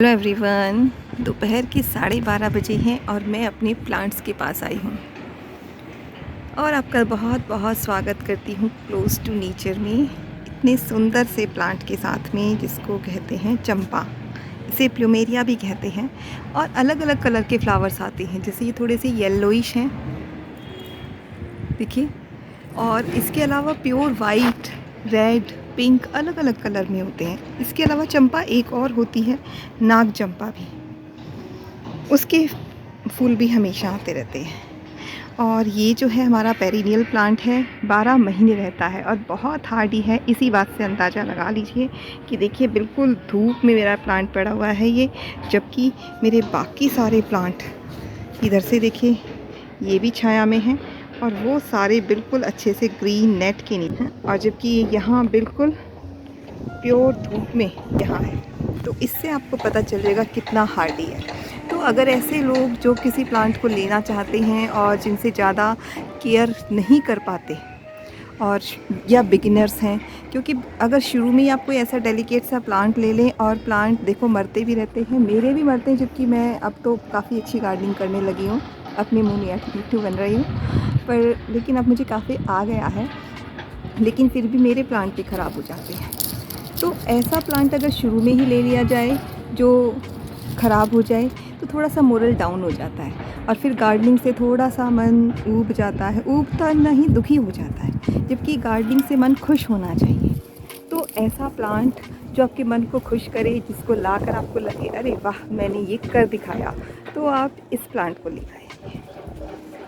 Hello everyone, दोपहर के 12:30 बजे हैं और मैं अपने प्लांट्स के पास आई हूँ और आपका बहुत बहुत स्वागत करती हूँ क्लोज टू नेचर में, इतने सुंदर से प्लांट के साथ में जिसको कहते हैं चंपा। इसे प्लूमेरिया भी कहते हैं और अलग अलग कलर के फ्लावर्स आते हैं। जैसे ये थोड़े से येलोइश हैं, देखिए, और इसके अलावा प्योर वाइट, रेड, पिंक अलग अलग कलर में होते हैं। इसके अलावा चंपा एक और होती है, नाग चंपा भी, उसके फूल भी हमेशा आते रहते हैं। और ये जो है हमारा पेरिनियल प्लांट है, 12 महीने रहता है और बहुत हार्डी है। इसी बात से अंदाज़ा लगा लीजिए कि देखिए बिल्कुल धूप में मेरा प्लांट पड़ा हुआ है ये, जबकि मेरे बाकी सारे प्लांट इधर से देखिए ये भी छाया में हैं और वो सारे बिल्कुल अच्छे से ग्रीन नेट के नीचे हैं, और जबकि यहाँ बिल्कुल प्योर धूप में यहाँ है। तो इससे आपको पता चलेगा कितना हार्डी है। तो अगर ऐसे लोग जो किसी प्लांट को लेना चाहते हैं और जिनसे ज़्यादा केयर नहीं कर पाते और या बिगिनर्स हैं, क्योंकि अगर शुरू में ही आप कोई ऐसा डेलिकेट सा प्लांट ले लें और प्लांट देखो मरते भी रहते हैं, मेरे भी मरते हैं, जबकि मैं अब तो काफ़ी अच्छी गार्डनिंग करने लगी हूँ, अपने मुँह मिट्टू बन रही हूँ, पर लेकिन अब मुझे काफ़ी आ गया है, लेकिन फिर भी मेरे प्लांट भी ख़राब हो जाते हैं। तो ऐसा प्लांट अगर शुरू में ही ले लिया जाए जो ख़राब हो जाए तो थोड़ा सा मोरल डाउन हो जाता है और फिर गार्डनिंग से थोड़ा सा मन ऊब जाता है, ऊबता नहीं दुखी हो जाता है, जबकि गार्डनिंग से मन खुश होना चाहिए। तो ऐसा प्लांट जो आपके मन को खुश करे, जिसको लाकर आपको लगे अरे वाह मैंने ये कर दिखाया, तो आप इस प्लांट को ले आइए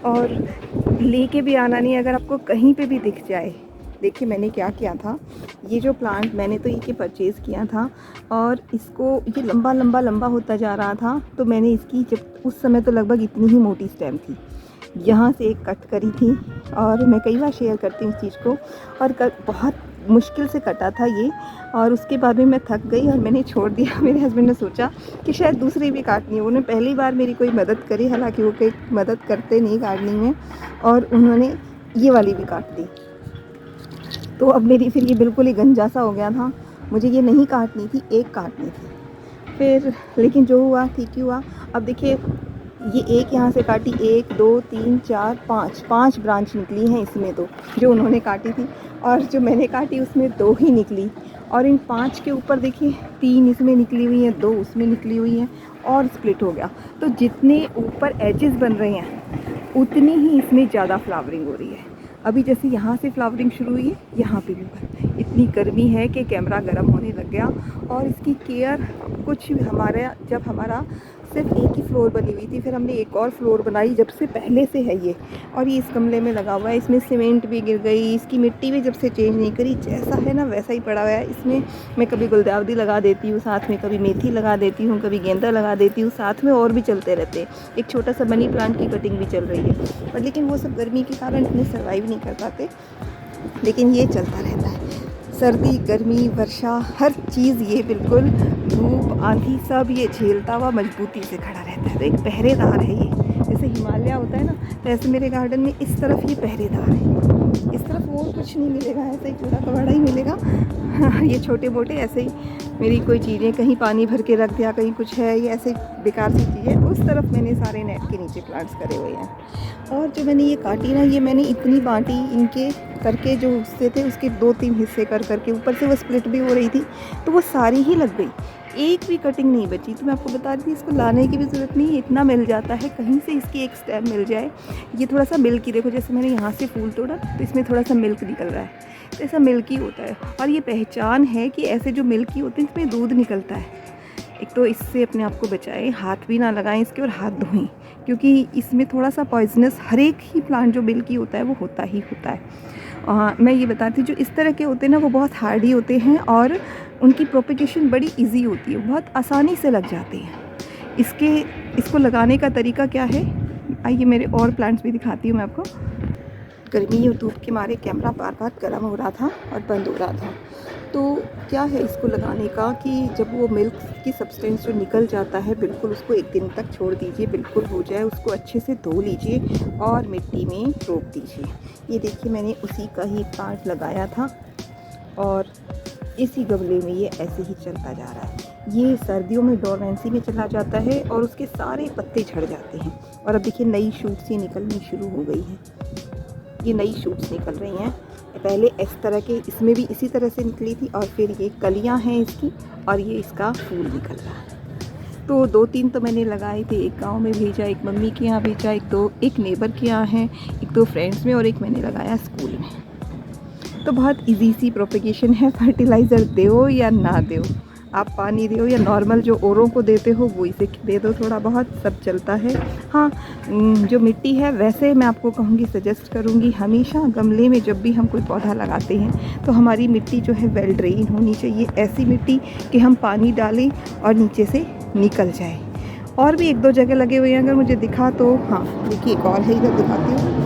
और लेके भी आना नहीं। अगर आपको कहीं पे भी दिख जाए, देखिए मैंने क्या किया था, ये जो प्लांट मैंने तो ये परचेज़ किया था और इसको ये लंबा लंबा लंबा होता जा रहा था, तो मैंने इसकी जब उस समय तो लगभग इतनी ही मोटी स्टेम थी, यहाँ से एक कट करी थी और मैं कई बार शेयर करती हूँ इस चीज़ को, और बहुत मुश्किल से कटा था ये, और उसके बाद में मैं थक गई और मैंने छोड़ दिया। मेरे हस्बैंड ने सोचा कि शायद दूसरी भी काटनी है, उन्होंने पहली बार मेरी कोई मदद करी, हालांकि वो कोई मदद करते नहीं गार्डनिंग में, और उन्होंने ये वाली भी काट दी। तो अब मेरी फिर ये बिल्कुल ही गंजा सा हो गया था, मुझे ये नहीं काटनी थी, एक काटनी थी फिर, लेकिन जो हुआ ठीक ही हुआ। अब देखिए ये एक यहाँ से काटी, 1 2 3 4 5 ब्रांच निकली हैं इसमें, तो जो उन्होंने काटी थी, और जो मैंने काटी उसमें 2 ही निकली, और इन 5 के ऊपर देखिए 3 इसमें निकली हुई हैं, 2 उसमें निकली हुई हैं और स्प्लिट हो गया। तो जितने ऊपर एजेस बन रहे हैं उतनी ही इसमें ज़्यादा फ्लावरिंग हो रही है। अभी जैसे यहाँ से फ्लावरिंग शुरू हुई है, यहाँ पे भी इतनी गर्मी है कि कैमरा गर्म होने लग गया। और इसकी केयर कुछ हमारा सिर्फ एक ही फ्लोर बनी हुई थी, फिर हमने एक और फ्लोर बनाई, जब से पहले से है ये, और ये इस गमले में लगा हुआ है। इसमें सीमेंट भी गिर गई, इसकी मिट्टी भी जब से चेंज नहीं करी, जैसा है ना वैसा ही पड़ा हुआ है। इसमें मैं कभी गुलदाउदी लगा देती हूँ साथ में, कभी मेथी लगा देती हूँ, कभी गेंदा लगा देती हूँ साथ में, और भी चलते रहते हैं। एक छोटा सा मनी प्लांट की कटिंग भी चल रही है, पर लेकिन वो सब गर्मी के कारण इतने सर्वाइव नहीं कर पाते, लेकिन ये चलता रहता है। सर्दी, गर्मी, वर्षा, हर चीज़ ये बिल्कुल, धूप, आंधी, सब ये झेलता हुआ मजबूती से खड़ा रहता है। तो एक पहरेदार है ये, जैसे हिमालय होता है ना, तो ऐसे मेरे गार्डन में इस तरफ ये पहरेदार है, इस तरफ और कुछ नहीं मिलेगा, ऐसे ही छोटा कबाड़ा ही मिलेगा। ये छोटे मोटे ऐसे ही मेरी कोई चीज़ें, कहीं पानी भर के रख दिया, कहीं कुछ है, ये ऐसे बेकार सी चीज़ें, उस तरफ मैंने सारे नेट के नीचे प्लांट्स करे हुए हैं। और जो मैंने ये काटी ना, ये मैंने इतनी बांटी इनके करके, जो हिस्से थे उसके 2-3 हिस्से कर करके, ऊपर से वो स्प्लिट भी हो रही थी, तो वो सारी ही लग गई, एक भी कटिंग नहीं बची। तो मैं आपको बता रही थी इसको लाने की भी ज़रूरत नहीं है, इतना मिल जाता है, कहीं से इसकी एक स्टेम मिल जाए। ये थोड़ा सा मिल्की, देखो जैसे मैंने यहाँ से फूल तोड़ा तो इसमें थोड़ा सा मिल्क निकल रहा है, तो ऐसा मिल्की होता है। और ये पहचान है कि ऐसे जो मिल्की होते हैं इसमें दूध निकलता है। एक तो इससे अपने आप को बचाएं, हाथ भी ना लगाएं इसके, और हाथ धोएं, क्योंकि इसमें थोड़ा सा पॉइजनस, हर एक ही प्लांट जो मिल्की होता है वो होता ही होता है। मैं ये बताती हूँ, जो इस तरह के होते हैं ना वो बहुत हार्डी होते हैं और उनकी प्रोपेगेशन बड़ी इजी होती है, बहुत आसानी से लग जाते हैं। इसको लगाने का तरीका क्या है, आइए मेरे और प्लांट्स भी दिखाती हूँ मैं आपको। गर्मी और धूप के मारे कैमरा बार बार गर्म हो रहा था और बंद हो रहा था। तो क्या है इसको लगाने का कि जब वो मिल्क की सब्सटेंस जो निकल जाता है, बिल्कुल उसको 1 दिन तक छोड़ दीजिए, बिल्कुल हो जाए, उसको अच्छे से धो लीजिए और मिट्टी में रोप दीजिए। ये देखिए मैंने उसी का ही प्लांट लगाया था और इसी गमले में ये ऐसे ही चलता जा रहा है। ये सर्दियों में डोरमेंसी में चला जाता है और उसके सारे पत्ते झड़ जाते हैं। और अब देखिए नई शूट्स ये निकलनी शुरू हो गई हैं। ये नई शूट्स निकल रही हैं। पहले इस तरह के इसमें भी इसी तरह से निकली थी और फिर ये कलियां हैं इसकी और ये इसका फूल निकल रहा है। तो 2-3 तो मैंने लगाए थे, एक गांव में भेजा, एक मम्मी के यहाँ भेजा, एक नेबर के यहाँ है, एक 2 फ्रेंड्स में और एक मैंने लगाया स्कूल में। तो बहुत इजी सी प्रोपेगेशन है। फर्टिलाइज़र दो या ना दो, आप पानी दो या नॉर्मल जो औरों को देते हो वो इसे दे दो, थोड़ा बहुत सब चलता है। हाँ, जो मिट्टी है वैसे मैं आपको कहूँगी, सजेस्ट करूँगी हमेशा गमले में जब भी हम कोई पौधा लगाते हैं तो हमारी मिट्टी जो है वेल ड्रेन होनी चाहिए। ऐसी मिट्टी कि हम पानी डालें और नीचे से निकल जाए। और भी 1-2 जगह लगे हुए हैं, अगर मुझे दिखा तो। हाँ देखिए एक और है, इधर दिखाती हूँ।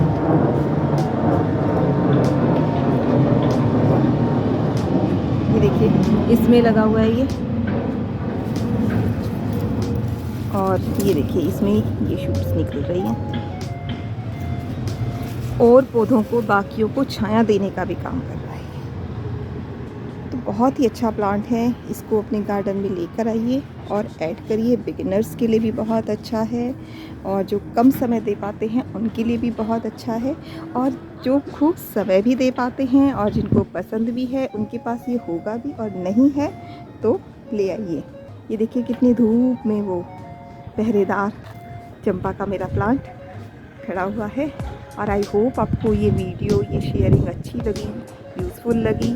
ये देखिए इसमें लगा हुआ है ये, और ये देखिए इसमें ये शूट्स निकल रही हैं और पौधों को बाकियों को छाया देने का भी काम कर रहा है। तो बहुत ही अच्छा प्लांट है, इसको अपने गार्डन में लेकर आइए और ऐड करिए। बिगिनर्स के लिए भी बहुत अच्छा है और जो कम समय दे पाते हैं उनके लिए भी बहुत अच्छा है, और जो खूब समय भी दे पाते हैं और जिनको पसंद भी है उनके पास ये होगा भी, और नहीं है तो ले आइए। ये देखिए कितनी धूप में वो पहरेदार चंपा का मेरा प्लांट खड़ा हुआ है। और आई होप आपको ये वीडियो, ये शेयरिंग अच्छी लगी, यूज़फुल लगी।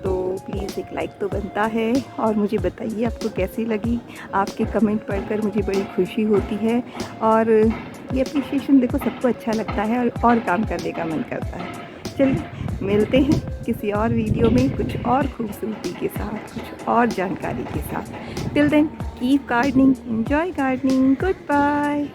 तो प्लीज़ एक लाइक तो बनता है और मुझे बताइए आपको कैसी लगी। आपके कमेंट पढ़कर मुझे बड़ी खुशी होती है और ये अप्रिशिएशन देखो सबको अच्छा लगता है और काम करने का मन करता है। चलिए मिलते हैं किसी और वीडियो में कुछ और खूबसूरती के साथ, कुछ और जानकारी के साथ। Till then keep gardening, enjoy gardening, good bye.